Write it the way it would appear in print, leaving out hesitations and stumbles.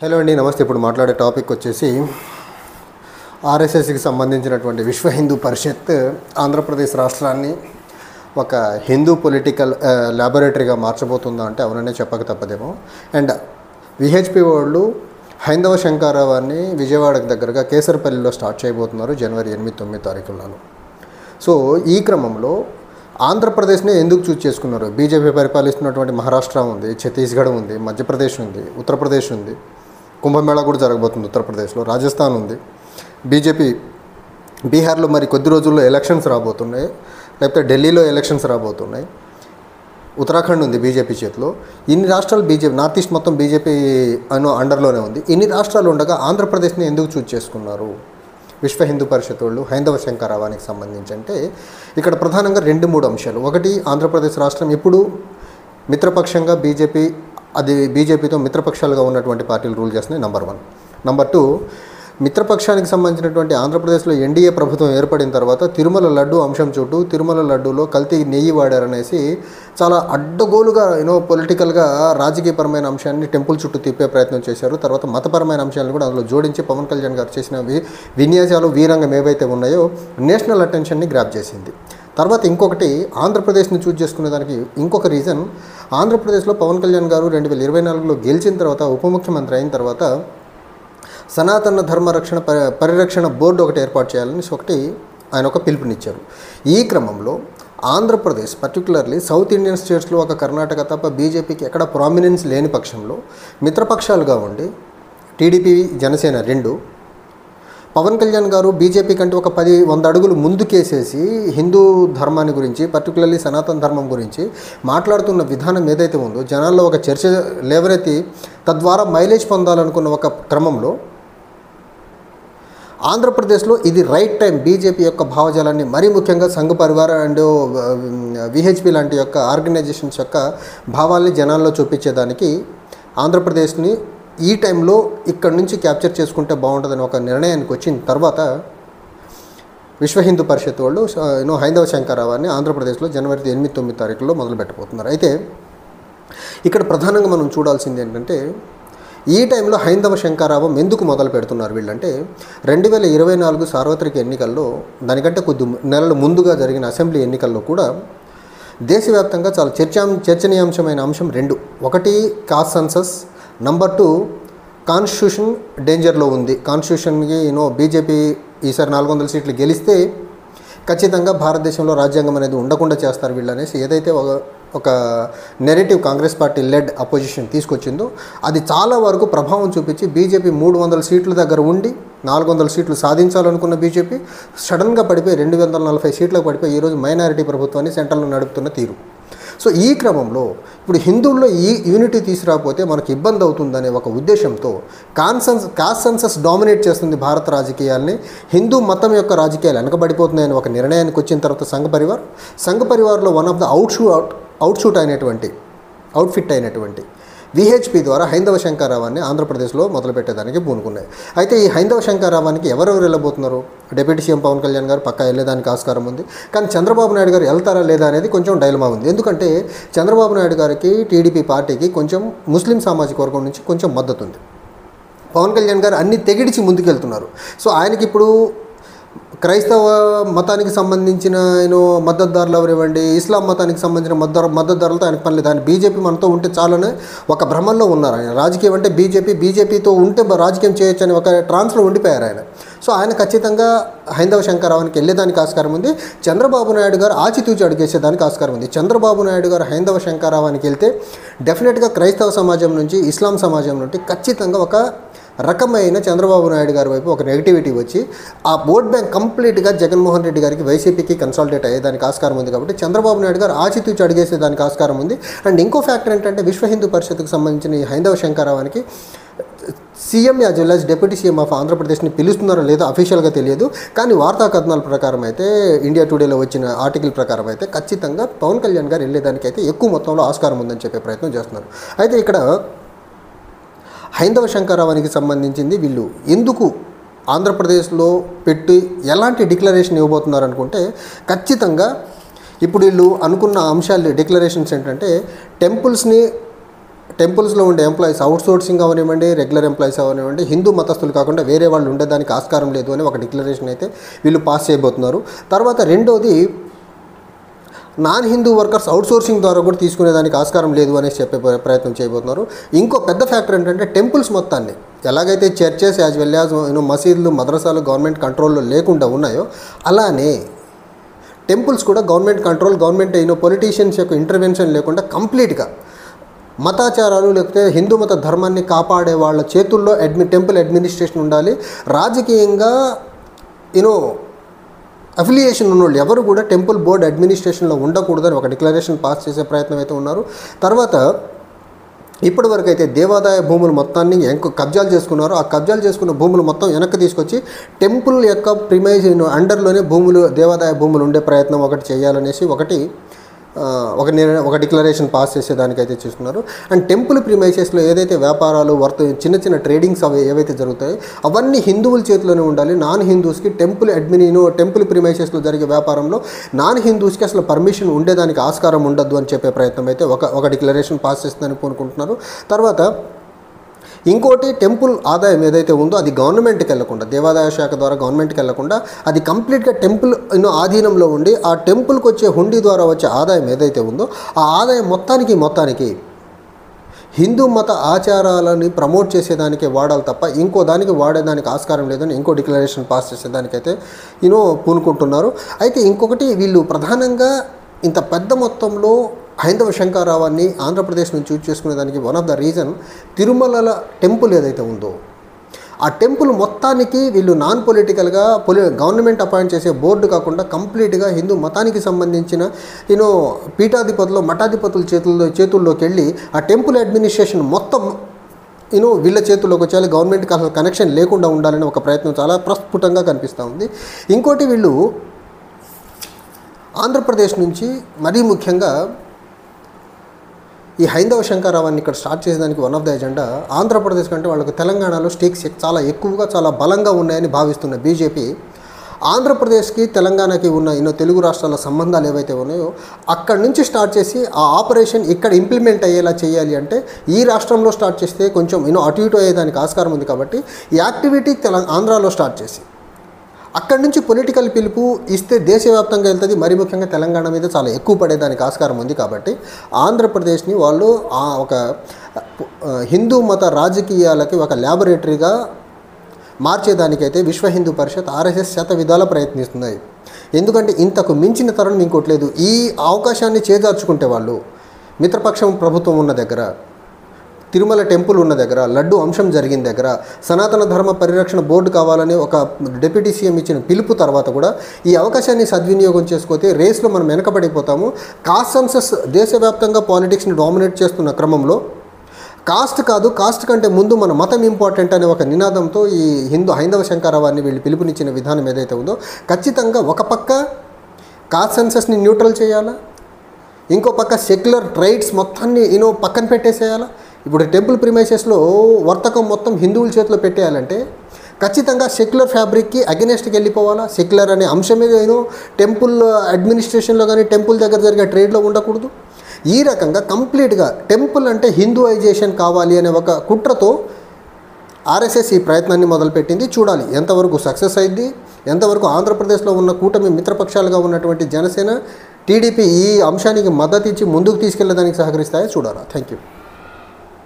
Hello అండి, నమస్తే. ఇప్పుడు మాట్లాడే టాపిక్ వచ్చేసి ఆర్ఎస్ఎస్కి సంబంధించినటువంటి విశ్వ హిందూ పరిషత్ ఆంధ్రప్రదేశ్ రాష్ట్రాన్ని ఒక హిందూ పొలిటికల్ ల్యాబొరేటరీగా మార్చబోతుందా అంటే అవుననే చెప్పక తప్పదేమో. అండ్ విహెచ్పి వాళ్ళు హైందవ శంకారావాన్ని విజయవాడకు దగ్గరగా కేసరపల్లిలో స్టార్ట్ చేయబోతున్నారు జనవరి 8-9 తారీఖులను. సో ఈ క్రమంలో ఆంధ్రప్రదేశ్ని ఎందుకు చూజ్ చేసుకున్నారు? బీజేపీ పరిపాలిస్తున్నటువంటి మహారాష్ట్ర ఉంది, ఛత్తీస్గఢ్ ఉంది, మధ్యప్రదేశ్ ఉంది, ఉత్తరప్రదేశ్ ఉంది, కుంభమేళా కూడా జరగబోతుంది ఉత్తరప్రదేశ్లో, రాజస్థాన్ ఉంది, బీజేపీ బీహార్లో మరి కొద్ది రోజుల్లో ఎలక్షన్స్ రాబోతున్నాయి, లేకపోతే ఢిల్లీలో ఎలక్షన్స్ రాబోతున్నాయి, ఉత్తరాఖండ్ ఉంది బీజేపీ చేతిలో. ఇన్ని రాష్ట్రాలు బీజేపీ, నార్త్ ఈస్ట్ మొత్తం బీజేపీ అండర్లోనే ఉంది. ఇన్ని రాష్ట్రాలు ఉండగా ఆంధ్రప్రదేశ్ని ఎందుకు చూజ్ చేసుకున్నారు విశ్వ హిందూ పరిషత్ వాళ్ళు హైందవ శంకారావానికి సంబంధించి అంటే ఇక్కడ ప్రధానంగా 2-3 అంశాలు. ఒకటి, ఆంధ్రప్రదేశ్ రాష్ట్రం ఇప్పుడు మిత్రపక్షంగా బీజేపీతో మిత్రపక్షాలుగా ఉన్నటువంటి పార్టీలు రూల్ చేస్తున్నాయి, నెంబర్ 1. నెంబర్ 2, మిత్రపక్షానికి సంబంధించినటువంటి ఆంధ్రప్రదేశ్లో ఎన్డీఏ ప్రభుత్వం ఏర్పడిన తర్వాత తిరుమల లడ్డు అంశం చుట్టూ తిరుమల లడ్డూలో కల్తీ నెయ్యి వాడారనేసి చాలా అడ్డగోలుగా పొలిటికల్గా రాజకీయపరమైన అంశాన్ని టెంపుల్ చుట్టూ తిప్పే ప్రయత్నం చేశారు. తర్వాత మతపరమైన అంశాలను కూడా అందులో జోడించి పవన్ కళ్యాణ్ గారు చేసిన విన్యాసాలు వీరంగం ఏవైతే ఉన్నాయో నేషనల్ అటెన్షన్ని గ్రాప్ చేసింది. తర్వాత ఇంకొకటి, ఆంధ్రప్రదేశ్ని చూజ్ చేసుకునే దానికి ఇంకొక రీజన్, ఆంధ్రప్రదేశ్లో పవన్ కళ్యాణ్ గారు 2024లో గెలిచిన తర్వాత ఉప ముఖ్యమంత్రి అయిన తర్వాత సనాతన ధర్మ పరిరక్షణ బోర్డు ఒకటి ఏర్పాటు చేయాలని ఆయన ఒక పిలుపునిచ్చారు. ఈ క్రమంలో ఆంధ్రప్రదేశ్ పర్టికులర్లీ సౌత్ ఇండియన్ స్టేట్స్లో ఒక కర్ణాటక తప్ప బీజేపీకి ఎక్కడ ప్రామినెన్స్ లేని పక్షంలో మిత్రపక్షాలుగా ఉండి టీడీపీ జనసేన 2, పవన్ కళ్యాణ్ గారు బీజేపీ కంటే ఒక 10-100 అడుగులు ముందుకేసేసి హిందూ ధర్మాన్ని గురించి పర్టికులర్లీ సనాతన ధర్మం గురించి మాట్లాడుతున్న విధానం ఏదైతే ఉందో జనాల్లో ఒక చర్చ లేవనెత్తి తద్వారా మైలేజ్ పొందాలనుకున్న ఒక క్రమంలో ఆంధ్రప్రదేశ్లో ఇది రైట్ టైం బీజేపీ యొక్క భావజాలాన్ని, మరీ ముఖ్యంగా సంఘ పరివార అండ్ విహెచ్పి లాంటి యొక్క ఆర్గనైజేషన్స్ యొక్క భావాల్ని జనాల్లో చూపించేదానికి ఆంధ్రప్రదేశ్ని ఈ టైంలో ఇక్కడ నుంచి క్యాప్చర్ చేసుకుంటే బాగుంటుందని ఒక నిర్ణయానికి వచ్చిన తర్వాత విశ్వ హిందూ పరిషత్ వాళ్ళు హైందవ శంకారావాన్ని ఆంధ్రప్రదేశ్లో జనవరి 8-9 తారీఖుల్లో మొదలు పెట్టబోతున్నారు. అయితే ఇక్కడ ప్రధానంగా మనం చూడాల్సింది ఏంటంటే ఈ టైంలో హైందవ శంకారావం ఎందుకు మొదలు పెడుతున్నారు వీళ్ళంటే 2024 సార్వత్రిక ఎన్నికల్లో, దానికంటే కొద్ది నెలల ముందుగా జరిగిన అసెంబ్లీ ఎన్నికల్లో కూడా దేశవ్యాప్తంగా చాలా చర్చనీయాంశమైన అంశం 2. ఒకటి, కాస్ట్ సెన్సస్. నెంబర్ 2, కాన్స్టిట్యూషన్ డేంజర్లో ఉంది. కాన్స్టిట్యూషన్కి బీజేపీ ఈసారి 400 సీట్లు గెలిస్తే ఖచ్చితంగా భారతదేశంలో రాజ్యాంగం అనేది ఉండకుండా చేస్తారు వీళ్ళు అనేసి ఏదైతే ఒక narrative Congress party led opposition తీసుకొచ్చిందో అది చాలా వరకు ప్రభావం చూపించి బీజేపీ 300 సీట్ల దగ్గర ఉండి 400 సీట్లు సాధించాలనుకున్న బీజేపీ సడన్గా పడిపోయి 240 సీట్లకు పడిపోయి ఈరోజు మైనారిటీ ప్రభుత్వాన్ని సెంట్రల్లో నడుపుతున్న తీరు. సో ఈ క్రమంలో ఇప్పుడు హిందువుల్లో ఈ యూనిటీ తీసుకురాకపోతే మనకు ఇబ్బంది అవుతుందనే ఒక ఉద్దేశంతో కాస్ట్ సెన్సస్ డామినేట్ చేస్తుంది భారత రాజకీయాల్ని, హిందూ మతం యొక్క రాజకీయాలు వెనకబడిపోతున్నాయని ఒక నిర్ణయానికి వచ్చిన తర్వాత సంఘ పరివార్లో వన్ ఆఫ్ ద అవుట్ఫిట్ అయినటువంటి విహెచ్పి ద్వారా హైందవ శంకారావాన్ని ఆంధ్రప్రదేశ్లో మొదలుపెట్టేదానికి పూనుకున్నాయి. అయితే ఈ హైందవ శంకారావానికి ఎవరెవరు వెళ్ళబోతున్నారు? డిప్యూటీ సీఎం పవన్ కళ్యాణ్ గారు పక్కా వెళ్ళేదానికి ఆస్కారం ఉంది. కానీ చంద్రబాబు నాయుడు గారు వెళ్తారా లేదా అనేది కొంచెం డైలమా ఉంది. ఎందుకంటే చంద్రబాబు నాయుడు గారికి టీడీపీ పార్టీకి కొంచెం ముస్లిం సామాజిక వర్గం నుంచి కొంచెం మద్దతు ఉంది. పవన్ కళ్యాణ్ గారు అన్ని తెగిడిచి ముందుకెళ్తున్నారు. సో ఆయనకి ఇప్పుడు క్రైస్తవ మతానికి సంబంధించిన మద్దతుదారులు ఎవరివ్వండి, ఇస్లాం మతానికి సంబంధించిన మద్దతుదారులతో ఆయనకు పని లేదు. ఆయన బీజేపీ మనతో ఉంటే చాలని ఒక భ్రమంలో ఉన్నారు. ఆయన రాజకీయం అంటే బీజేపీతో ఉంటే రాజకీయం చేయొచ్చు అని ఒక ట్రాన్స్లో ఉండిపోయారు ఆయన. సో ఆయన ఖచ్చితంగా హైందవ శంకారావానికి వెళ్ళేదానికి ఆస్కారం ఉంది. చంద్రబాబు నాయుడు గారు ఆచితూచి అడుగేసేదానికి ఆస్కారం ఉంది. చంద్రబాబు నాయుడు గారు హైందవ శంకారావానికి వెళ్తే డెఫినెట్గా క్రైస్తవ సమాజం నుంచి, ఇస్లాం సమాజం నుండి ఖచ్చితంగా ఒక రకమైన చంద్రబాబు నాయుడు గారి వైపు ఒక నెగిటివిటీ వచ్చి ఆ ఓట్ బ్యాంక్ కంప్లీట్గా జగన్మోహన్ రెడ్డి గారికి వైసీపీకి కన్సాలిడేట్ అయ్యేదానికి ఆస్కారం ఉంది. కాబట్టి చంద్రబాబు నాయుడు గారు ఆచితూచి అడిగేసేదానికి ఆస్కారం ఉంది. అండ్ ఇంకో ఫ్యాక్టర్ ఏంటంటే విశ్వ హిందూ పరిషత్కు సంబంధించిన ఈ హైందవ శంకారావానికి CM as well as deputy CM of ఆంధ్రప్రదేశ్ని పిలుస్తున్నారో లేదో అఫీషియల్గా తెలియదు. కానీ వార్తా కథనాల ప్రకారం అయితే, ఇండియా టుడేలో వచ్చిన ఆర్టికల్ ప్రకారం అయితే ఖచ్చితంగా పవన్ కళ్యాణ్ గారు వెళ్ళేదానికైతే ఎక్కువ మొత్తంలో ఆస్కారం ఉందని చెప్పే ప్రయత్నం చేస్తున్నారు. అయితే ఇక్కడ హైందవ శంకారావానికి సంబంధించింది వీళ్ళు ఎందుకు ఆంధ్రప్రదేశ్లో పెట్టి ఎలాంటి డిక్లరేషన్ ఇవ్వబోతున్నారు అనుకుంటే ఖచ్చితంగా ఇప్పుడు వీళ్ళు అనుకున్న అంశాలు డిక్లరేషన్స్ ఏంటంటే టెంపుల్స్ని టెంపుల్స్లో ఉండే ఎంప్లాయీస్ అవుట్సోర్సింగ్ అవనివ్వండి, రెగ్యులర్ ఎంప్లాయీస్ అవనివ్వండి, హిందూ మతస్థులు కాకుండా వేరే వాళ్ళు ఉండేదానికి ఆస్కారం లేదు అని ఒక డిక్లరేషన్ అయితే వీళ్ళు పాస్ చేయబోతున్నారు. తర్వాత రెండోది, నాన్ హిందూ వర్కర్స్ అవుట్సోర్సింగ్ ద్వారా కూడా తీసుకునేదానికి ఆస్కారం లేదు అనేసి చెప్పే ప్రయత్నం చేయబోతున్నారు. ఇంకో పెద్ద ఫ్యాక్టర్ ఏంటంటే టెంపుల్స్ మొత్తాన్ని ఎలాగైతే చర్చెస్ యాజ్ వెల్ యాజ్ మసీదులు, మద్రసాలు గవర్నమెంట్ కంట్రోల్లో లేకుండా ఉన్నాయో అలానే టెంపుల్స్ కూడా గవర్నమెంట్ కంట్రోల్, గవర్నమెంట్ పొలిటీషియన్స్ యొక్క ఇంటర్వెన్షన్ లేకుండా కంప్లీట్గా మతాచారాలు లేకపోతే హిందూ మత ధర్మాన్ని కాపాడే వాళ్ళ చేతుల్లో టెంపుల్ అడ్మినిస్ట్రేషన్ ఉండాలి. రాజకీయంగా అఫిలియేషన్ ఉన్నోళ్ళు ఎవరు కూడా టెంపుల్ బోర్డ్ అడ్మినిస్ట్రేషన్లో ఉండకూడదని ఒక డిక్లరేషన్ పాస్ చేసే ప్రయత్నం అయితే ఉన్నారు. తర్వాత ఇప్పటివరకు అయితే దేవాదాయ భూములు మొత్తాన్ని కబ్జాలు చేసుకున్నారు. ఆ కబ్జాలు చేసుకున్న భూములు మొత్తం వెనక్కి తీసుకొచ్చి టెంపుల్ యొక్క ప్రిమైజ్ అండర్లోనే దేవాదాయ భూములు ఉండే ప్రయత్నం ఒకటి చేయాలనేసి ఒక డిక్లరేషన్ పాస్ చేసేదానికైతే చూస్తున్నారు. అండ్ టెంపుల్ ప్రిమైసెస్లో ఏదైతే వ్యాపారాలు చిన్న చిన్న ట్రేడింగ్స్ అవి ఏవైతే జరుగుతాయో అవన్నీ హిందువుల చేతిలోనే ఉండాలి. నాన్ హిందూస్కి టెంపుల్ ప్రిమైసెస్లో జరిగే వ్యాపారంలో నాన్ హిందూస్కి అసలు పర్మిషన్ ఉండేదానికి ఆస్కారం ఉండద్దు అని చెప్పే ప్రయత్నం అయితే ఒక డిక్లరేషన్ పాస్ చేస్తుందని అనుకుంటున్నారు. తర్వాత ఇంకోటి, టెంపుల్ ఆదాయం ఏదైతే ఉందో అది గవర్నమెంట్కి వెళ్లకుండా, దేవాదాయ శాఖ ద్వారా గవర్నమెంట్కి వెళ్లకుండా అది కంప్లీట్గా టెంపుల్ ఆధీనంలో ఉండి ఆ టెంపుల్కి వచ్చే హుండీ ద్వారా వచ్చే ఆదాయం ఏదైతే ఉందో ఆ ఆదాయం మొత్తానికి హిందూ మత ఆచారాలని ప్రమోట్ చేసేదానికే వాడాలి తప్ప ఇంకో దానికి వాడేదానికి ఆస్కారం లేదని ఇంకో డిక్లరేషన్ పాస్ చేసేదానికైతే పూనుకుంటున్నారు. అయితే ఇంకొకటి, వీళ్ళు ప్రధానంగా ఇంత పెద్ద మొత్తంలో హైందవ శంకరావాన్ని ఆంధ్రప్రదేశ్ నుంచి చూస్ చేసుకునేదానికి one of the reason Tirumala temple ఏదైతే ఉందో ఆ టెంపుల్ మొత్తానికి వీళ్ళు నాన్ పొలిటికల్గా గవర్నమెంట్ అపాయింట్ చేసే బోర్డు కాకుండా కంప్లీట్గా హిందూ మతానికి సంబంధించిన పీఠాధిపతులు, మఠాధిపతుల చేతుల్లోకి వెళ్ళి ఆ టెంపుల్ అడ్మినిస్ట్రేషన్ మొత్తం వీళ్ళ చేతుల్లోకి వచ్చేయాలి, గవర్నమెంట్కి అసలు కనెక్షన్ లేకుండా ఉండాలని ఒక ప్రయత్నం చాలా ప్రస్ఫుటంగా కనిపిస్తూ ఉంది. ఇంకోటి, వీళ్ళు ఆంధ్రప్రదేశ్ నుంచి మరీ ముఖ్యంగా ఈ హైందవ శంకరావాన్ని ఇక్కడ స్టార్ట్ చేసేదానికి one of the agenda Andhra Pradesh కంటే వాళ్ళకు తెలంగాణలో స్టేక్స్ చాలా ఎక్కువగా, చాలా బలంగా ఉన్నాయని భావిస్తున్న బీజేపీ ఆంధ్రప్రదేశ్కి తెలంగాణకి ఉన్న తెలుగు రాష్ట్రాల సంబంధాలు ఏవైతే ఉన్నాయో అక్కడి నుంచి స్టార్ట్ చేసి ఆ ఆపరేషన్ ఇక్కడ ఇంప్లిమెంట్ అయ్యేలా చేయాలి అంటే ఈ రాష్ట్రంలో స్టార్ట్ చేస్తే కొంచెం అటు ఇటు అయ్యేదానికి ఆస్కారం ఉంది. కాబట్టి ఈ యాక్టివిటీ ఆంధ్రాలో స్టార్ట్ చేసి అక్కడి నుంచి పొలిటికల్ పిలుపు ఇస్తే దేశవ్యాప్తంగా వెళ్తుంది. మరి ముఖ్యంగా తెలంగాణ మీద చాలా ఎక్కువ పడేదానికి ఆస్కారం ఉంది. కాబట్టి ఆంధ్రప్రదేశ్ని వాళ్ళు ఒక హిందూ మత రాజకీయాలకి ఒక ల్యాబొరేటరీగా మార్చేదానికైతే విశ్వ హిందూ పరిషత్ ఆర్ఎస్ఎస్ శతవిధాల ప్రయత్నిస్తున్నాయి. ఎందుకంటే ఇంతకు మించిన తరుణం ఇంకోటి లేదు. ఈ అవకాశాన్ని చేజార్చుకుంటే వాళ్ళు మిత్రపక్షం ప్రభుత్వం ఉన్న దగ్గర, తిరుమల టెంపుల్ ఉన్న దగ్గర, లడ్డు అంశం జరిగిన దగ్గర, సనాతన ధర్మ పరిరక్షణ బోర్డు కావాలని ఒక డిప్యూటీ సీఎం ఇచ్చిన పిలుపు తర్వాత కూడా ఈ అవకాశాన్ని సద్వినియోగం చేసుకోతే రేస్లో మనం వెనకబడిపోతాము. కాస్ట్ సెన్సస్ దేశవ్యాప్తంగా పాలిటిక్స్ని డామినేట్ చేస్తున్న క్రమంలో కాస్ట్ కాదు, కాస్ట్ కంటే ముందు మన మతం ఇంపార్టెంట్ అనే ఒక నినాదంతో ఈ హైందవ శంకరావాన్ని వీళ్ళు పిలుపునిచ్చిన విధానం ఏదైతే ఉందో ఖచ్చితంగా ఒక పక్క కాస్ట్ సెన్సస్ని న్యూట్రల్ చేయాలా, ఇంకో పక్క సెక్యులర్ రైట్స్ మొత్తాన్ని పక్కన పెట్టేసేయాలా. ఇప్పుడు టెంపుల్ ప్రిమైసెస్లో వర్తకం మొత్తం హిందువుల చేతిలో పెట్టేయాలంటే ఖచ్చితంగా సెక్యులర్ ఫ్యాబ్రిక్కి అగెనెస్ట్కి వెళ్ళిపోవాలా. సెక్యులర్ అనే అంశమే టెంపుల్ అడ్మినిస్ట్రేషన్లో కానీ టెంపుల్ దగ్గర జరిగే ట్రేడ్లో ఉండకూడదు. ఈ రకంగా కంప్లీట్గా టెంపుల్ అంటే హిందూయిజేషన్ కావాలి అనే ఒక కుట్రతో ఆర్ఎస్ఎస్ ఈ ప్రయత్నాన్ని మొదలుపెట్టింది. చూడాలి ఎంతవరకు సక్సెస్ అయింది, ఎంతవరకు ఆంధ్రప్రదేశ్లో ఉన్న కూటమి మిత్రపక్షాలుగా ఉన్నటువంటి జనసేన, టీడీపీ ఈ అంశానికి మద్దతు ఇచ్చి ముందుకు తీసుకెళ్లేదానికి సహకరిస్తాయో చూడాలి. Thank you.